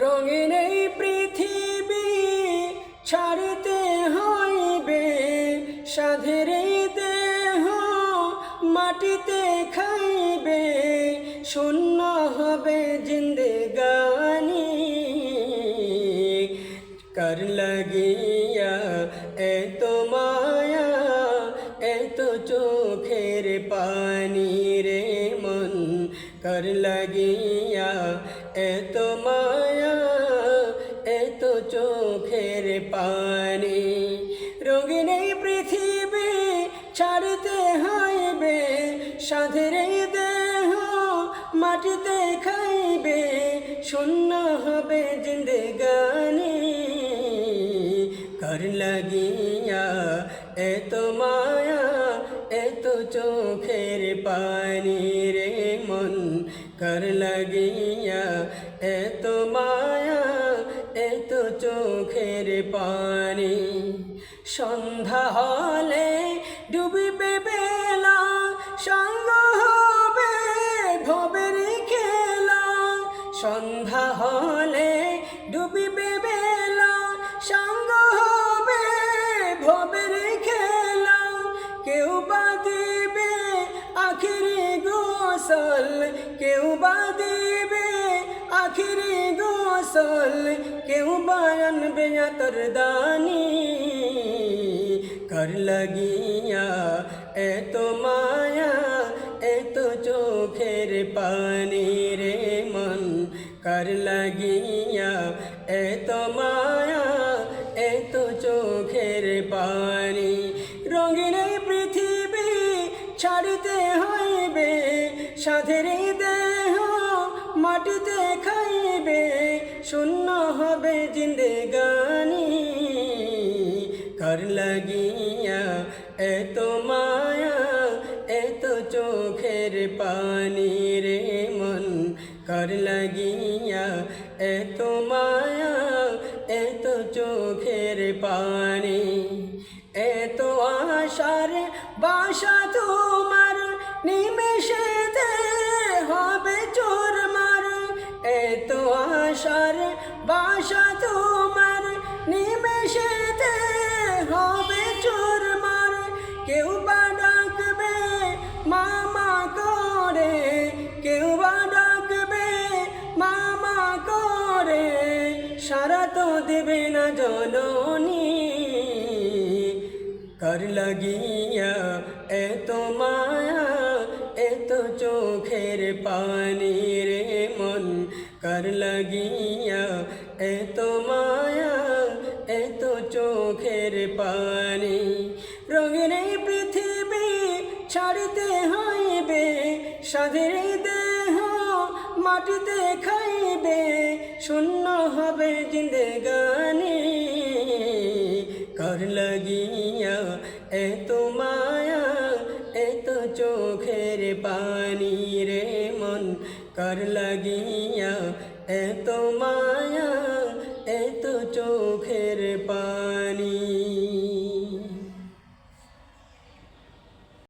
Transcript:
রঙিন এই পৃথিবী ছাড়তে হইবে, সাধের এই দেহ মাটিতে খাইবে, শূন্য হবে জিন্দেগানি। কার লাগিয়া এত মায়া, এত চোখের পানি রে মন, কার লাগিয়া এত মায়া, এত চোখের পানি। রঙিন এই পৃথিবী ছাড়তে হইবে, সাধের এই দেহ মাটিতে খাইবে, শূন্য হবে জিন্দেগানি। কার লাগিয়া এত মায়া, এত চোখের পানি রে মন, কার লাগিয়া এত মায়া, এত চোখের পানি। সন্ধ্যা হলে ডুবিবে বেলা, সঙ্গ হবে ভবের খেলা। সন্ধ্যা হলে ডুবিবে বেলা, সঙ্গ হবে ভবের খেলা। কেউ বা দিবে আখিরি গোসল, কেউ বা দিবে আখিরি গোসল, কেউ বা আনবে আতর দানি। কার লাগিয়া এত মায়া, এত চোখের পানি রে মন, কার লাগিয়া এত মায়া, এত চোখের পানি। রঙিন এই পৃথিবী ছাড়তে হইবে, সাধের এই দেহ মাটিতে খাইবে, শূন্য হবে জিন্দেগানি। কার লাগিয়া এত মায়া, এত চোখের পানি রে মন, কার লাগিয়া এত মায়া, এত চোখের পানি। এত আশার বাসা তোমার, নিমেষেতে হবে চুরমার। এত আশার বাসা তোমার, নিমেষেতে হবে চুরমার। কেউ বা ডাকবে মামা করে, কেউ বা ডাকবে মামা করে, সারা তো দেবে না জননী। কার লাগিয়া এত মায়া, এত চোখের পানি রে মন, কার লাগিয়া এত মায়া, এত চোখের পানি। রঙিন এই পৃথিবী ছাড়তে হইবে, সাধের দেহ মাটিতে খাইবে, শূন্য হবে জিন্দেগানি। কার লাগিয়া এত মায়া, এত চোখের পানি রে মন, কার লাগিয়া এত মায়া, এত চোখের পানি।